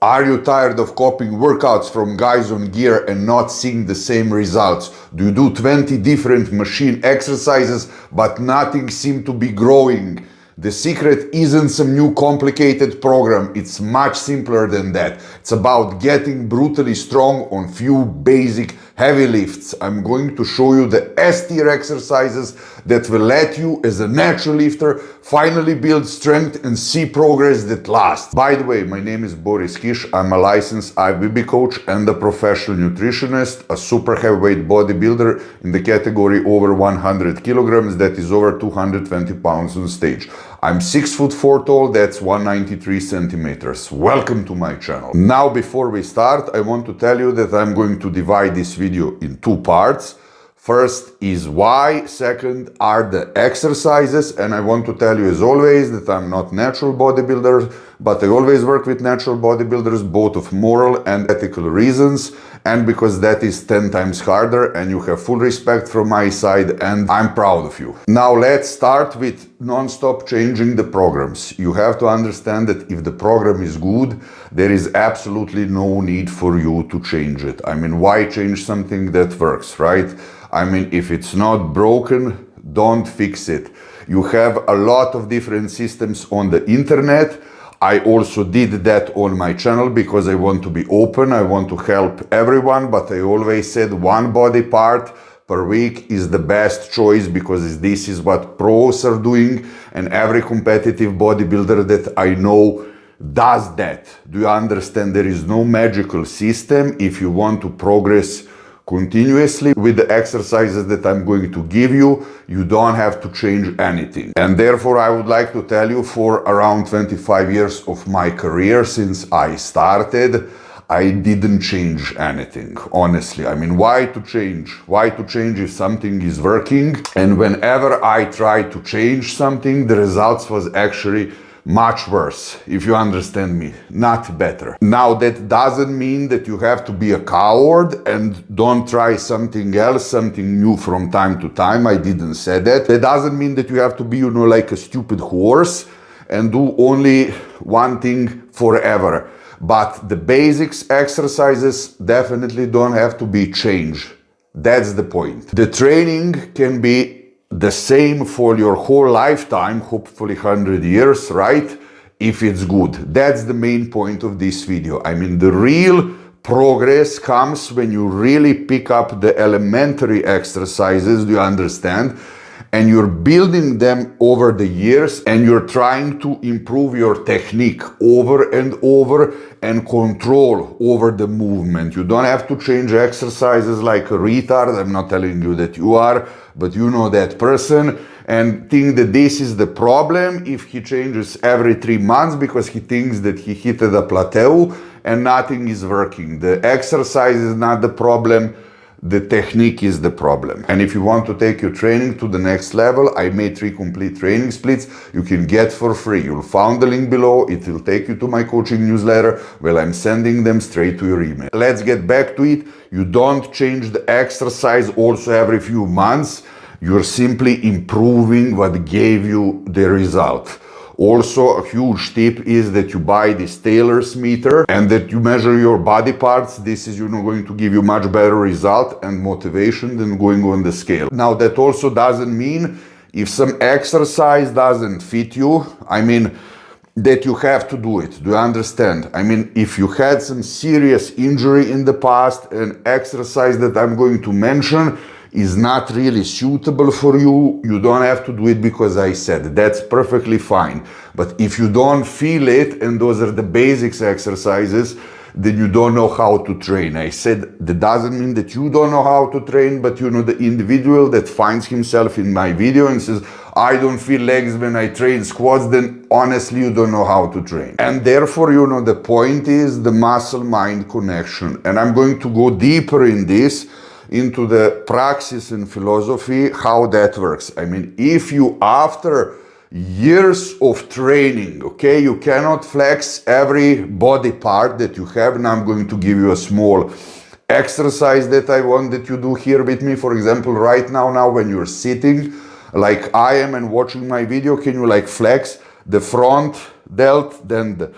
Are you tired of copying workouts from guys on gear and not seeing the same results? Do you do 20 different machine exercises, but nothing seems to be growing? The secret isn't some new complicated program. It's much simpler than that. It's about getting brutally strong on few basic heavy lifts. I'm going to show you the S-tier exercises that will let you, as a natural lifter, finally build strength and see progress that lasts. By the way, my name is Boris Kish. I'm a licensed IFBB coach and a professional nutritionist, a super heavyweight bodybuilder in the category over 100 kilograms, that is over 220 pounds on stage. I'm 6'4" tall, that's 193 centimeters. Welcome to my channel. Now, before we start, I want to tell you that I'm going to divide this video in two parts. First is why, second are the exercises, and I want to tell you as always that I'm not natural bodybuilder, but I always work with natural bodybuilders, both of moral and ethical reasons, and because that is 10 times harder, and you have full respect from my side, and I'm proud of you. Now let's start with non-stop changing the programs. You have to understand that if the program is good, there is absolutely no need for you to change it. I mean, why change something that works, right? I mean, if it's not broken, don't fix it. You have a lot of different systems on the internet. I also did that on my channel because I want to be open, I want to help everyone, but I always said one body part per week is the best choice because this is what pros are doing, and every competitive bodybuilder that I know does that. Do you understand? There is no magical system. If you want to progress continuously with the exercises that I'm going to give you, you don't have to change anything. And therefore, I would like to tell you, for around 25 years of my career since I started, I didn't change anything, honestly. I mean, why to change? Why to change if something is working? And whenever I tried to change something, the results was actually much worse, if you understand me, not better. Now, that doesn't mean that you have to be a coward and don't try something else, something new from time to time. I didn't say that. That doesn't mean that you have to be, you know, like a stupid horse and do only one thing forever. But the basics exercises definitely don't have to be changed. That's the point. The training can be the same for your whole lifetime, hopefully 100 years, right? If it's good. That's the main point of this video. I mean, the real progress comes when you really pick up the elementary exercises, do you understand? And you're building them over the years, and you're trying to improve your technique over and over and control over the movement. You don't have to change exercises like a retard. I'm not telling you that you are, but you know that person, and think that this is the problem if he changes every 3 months because he thinks that he hit a plateau and nothing is working. The exercise is not the problem. The technique is the problem. And if you want to take your training to the next level, I made 3 complete training splits you can get for free. You'll find the link below. It will take you to my coaching newsletter. Well, I'm sending them straight to your email. Let's get back to it. You don't change the exercise also every few months. You're simply improving what gave you the result. Also, a huge tip is that you buy this Taylor's meter and that you measure your body parts. This is, you know, going to give you much better result and motivation than going on the scale. Now, that also doesn't mean if some exercise doesn't fit you, I mean, that you have to do it. Do you understand? I mean, if you had some serious injury in the past, an exercise that I'm going to mention is not really suitable for you, you don't have to do it because I said. That's perfectly fine. But if you don't feel it, and those are the basics exercises, then you don't know how to train. I said that doesn't mean that you don't know how to train, but you know, the individual that finds himself in my video and says, I don't feel legs when I train squats, then honestly you don't know how to train. And therefore, you know, the point is the muscle-mind connection. And I'm going to go deeper in this, into the praxis and philosophy, how that works. I mean, if you, after years of training, okay, you cannot flex every body part that you have. Now I'm going to give you a small exercise that I want that you do here with me. For example, right now when you're sitting like I am and watching my video, can you like flex the front delt, then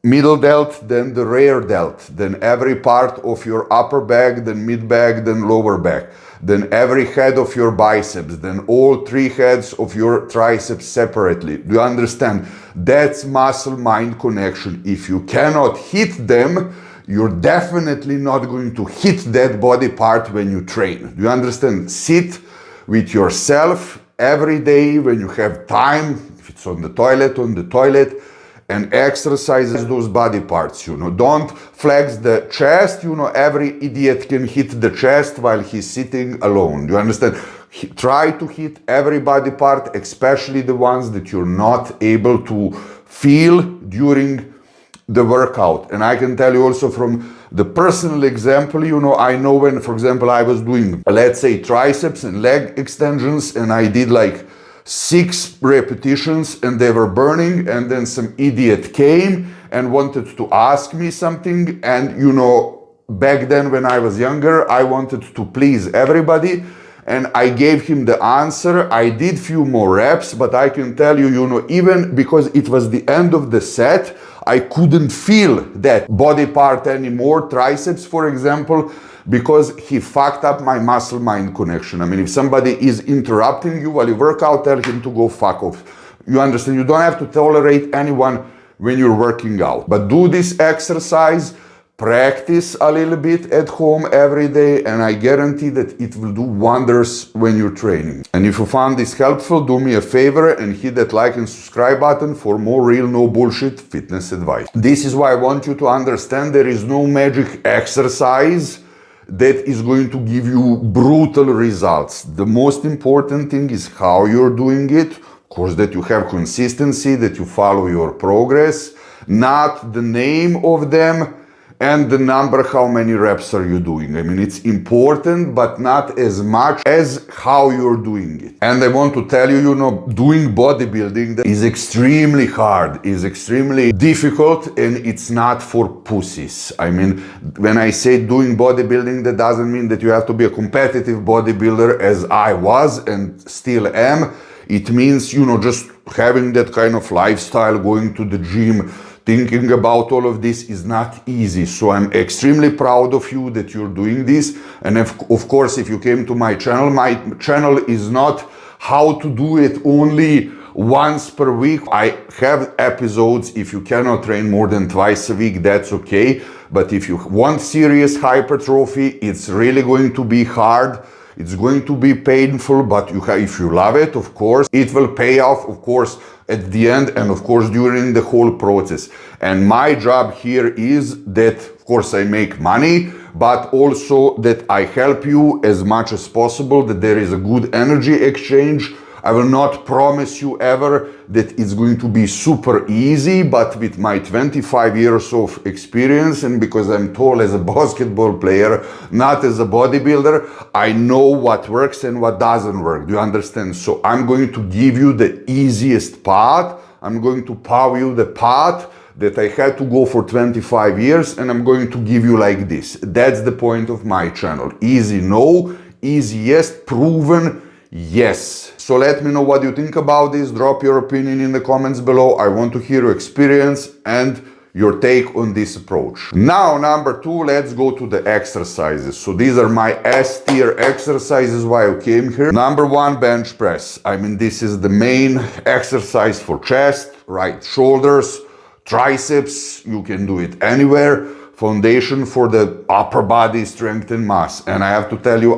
middle delt, then the rear delt, then every part of your upper back, then mid back, then lower back, then every head of your biceps, then all three heads of your triceps separately. Do you understand? That's muscle-mind connection. If you cannot hit them, you're definitely not going to hit that body part when you train. Do you understand? Sit with yourself every day when you have time, if it's on the toilet, and exercise those body parts, you know. Don't flex the chest, you know, every idiot can hit the chest while he's sitting alone. Do you understand? Try to hit every body part, especially the ones that you're not able to feel during the workout. And I can tell you also from the personal example, you know, I know when, for example, I was doing, let's say, triceps and leg extensions, and I did like 6 repetitions and they were burning, and then some idiot came and wanted to ask me something, and you know, back then when I was younger, I wanted to please everybody, and I gave him the answer. I did few more reps, but I can tell you, you know, even because it was the end of the set, I couldn't feel that body part anymore, triceps for example, because he fucked up my muscle-mind connection. I mean, if somebody is interrupting you while you work out, tell him to go fuck off. You understand? You don't have to tolerate anyone when you're working out. But do this exercise, practice a little bit at home every day, and I guarantee that it will do wonders when you're training. And if you found this helpful, do me a favor and hit that like and subscribe button for more real, no bullshit fitness advice. This is why I want you to understand there is no magic exercise that is going to give you brutal results. The most important thing is how you're doing it. Of course, that you have consistency, that you follow your progress, not the name of them and the number, how many reps are you doing. I mean, it's important, but not as much as how you're doing it. And I want to tell you, you know, doing bodybuilding is extremely hard, is extremely difficult, and it's not for pussies. I mean, when I say doing bodybuilding, that doesn't mean that you have to be a competitive bodybuilder as I was and still am. It means, you know, just having that kind of lifestyle, going to the gym, thinking about all of this is not easy. So I'm extremely proud of you that you're doing this. And of course, if you came to my channel is not how to do it only once per week. I have episodes. If you cannot train more than twice a week, that's okay. But if you want serious hypertrophy, it's really going to be hard. It's going to be painful, but if you love it, of course, it will pay off, of course, at the end, and of course during the whole process. And my job here is that, of course, I make money, but also that I help you as much as possible, that there is a good energy exchange. I will not promise you ever that it's going to be super easy, but with my 25 years of experience, and because I'm tall as a basketball player, not as a bodybuilder, I know what works and what doesn't work. Do you understand? So I'm going to give you the easiest path. I'm going to power you the path that I had to go for 25 years, and I'm going to give you like this. That's the point of my channel. Easy no, easy yes, proven yes. So let me know what you think about this. Drop your opinion in the comments below. I want to hear your experience and your take on this approach. Now, number 2, let's go to the exercises. So these are my S tier exercises why I came here. Number 1, bench press. I mean, this is the main exercise for chest, right shoulders, triceps. You can do it anywhere. Foundation for the upper body strength and mass. And I have to tell you,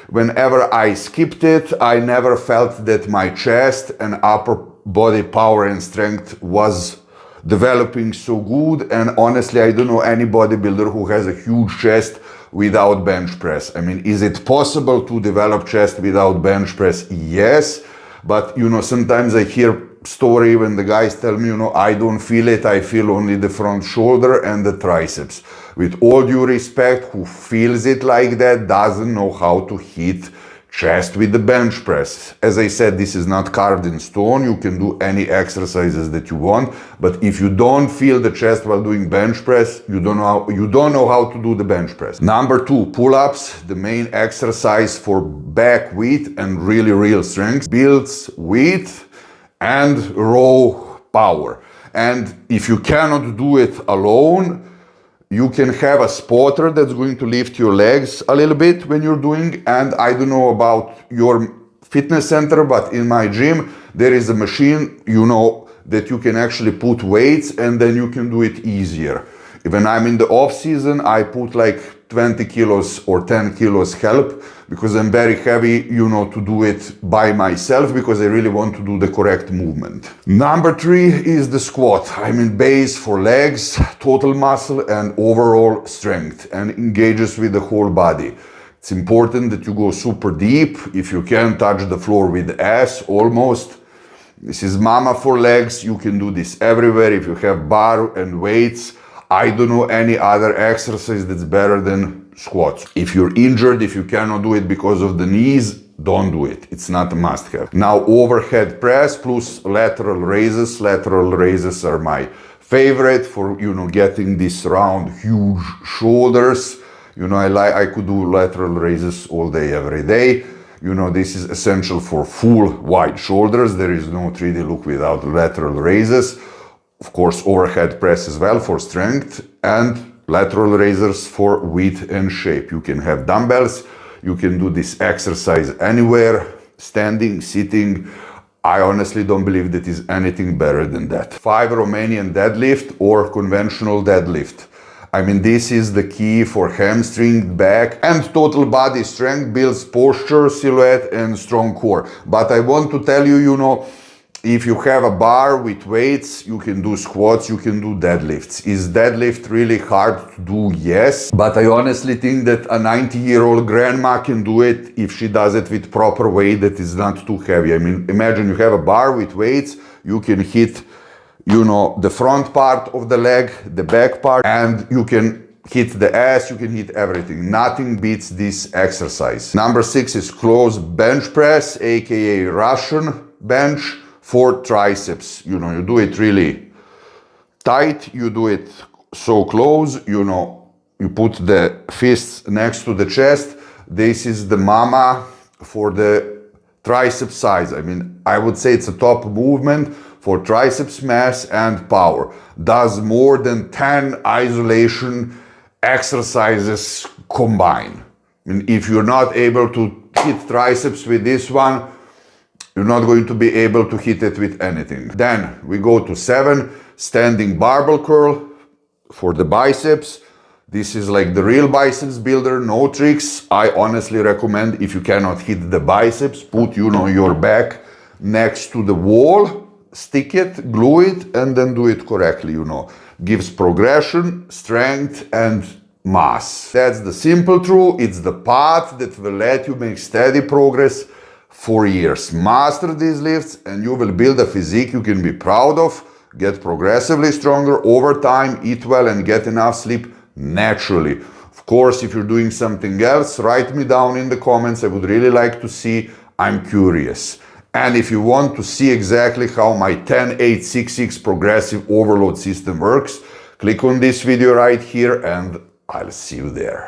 whenever I skipped it, I never felt that my chest and upper body power and strength was developing so good. And honestly, I don't know any bodybuilder who has a huge chest without bench press. I mean, is it possible to develop chest without bench press? Yes. But, you know, sometimes I hear story when the guys tell me, you know, I don't feel it, I feel only the front shoulder and the triceps. With all due respect, who feels it like that doesn't know how to hit chest with the bench press. As I said, this is not carved in stone. You can do any exercises that you want, but if you don't feel the chest while doing bench press, you don't know how to do the bench press. Number 2, pull-ups, the main exercise for back width and really real strength, builds width and raw power. And if you cannot do it alone, you can have a spotter that's going to lift your legs a little bit when you're doing. And I don't know about your fitness center, but in my gym, there is a machine, you know, that you can actually put weights and then you can do it easier. When I'm in the off season, I put like 20 kilos or 10 kilos help because I'm very heavy, you know, to do it by myself because I really want to do the correct movement. Number 3 is the squat. I mean, base for legs, total muscle and overall strength, and engages with the whole body. It's important that you go super deep. If you can touch the floor with ass almost. This is mama for legs. You can do this everywhere. If you have bar and weights, I don't know any other exercise that's better than squats. If you're injured, if you cannot do it because of the knees, don't do it. It's not a must-have. Now, overhead press plus lateral raises. Lateral raises are my favorite for, you know, getting these round, huge shoulders. You know, I could do lateral raises all day, every day. You know, this is essential for full wide shoulders. There is no 3D look without lateral raises. Of course, overhead press as well for strength, and lateral raises for width and shape. You can have dumbbells. You can do this exercise anywhere, standing, sitting. I honestly don't believe that is anything better than that. 5 Romanian deadlift or conventional deadlift. I mean, this is the key for hamstring, back, and total body strength, builds posture, silhouette, and strong core. But I want to tell you, you know, if you have a bar with weights, you can do squats, you can do deadlifts. Is deadlift really hard to do? Yes. But I honestly think that a 90-year-old grandma can do it if she does it with proper weight that is not too heavy. I mean, imagine you have a bar with weights, you can hit, you know, the front part of the leg, the back part, and you can hit the ass, you can hit everything. Nothing beats this exercise. Number 6 is close bench press, aka Russian bench, for triceps. You know, you do it really tight, you do it so close, you know, you put the fists next to the chest. This is the mama for the tricep size. I mean, I would say it's a top movement for triceps mass and power. Does more than 10 isolation exercises combined. I mean, if you're not able to hit triceps with this one, you're not going to be able to hit it with anything. Then we go to 7, standing barbell curl for the biceps. This is like the real biceps builder, no tricks. I honestly recommend, if you cannot hit the biceps, put, you know, your back next to the wall, stick it, glue it, and then do it correctly, you know. Gives progression, strength, and mass. That's the simple truth. It's the path that will let you make steady progress for years. Master these lifts and you will build a physique you can be proud of, get progressively stronger over time, eat well and get enough sleep naturally. Of course, if you're doing something else, write me down in the comments. I would really like to see. I'm curious. And if you want to see exactly how my 10-8-6-6 progressive overload system works, click on this video right here and I'll see you there.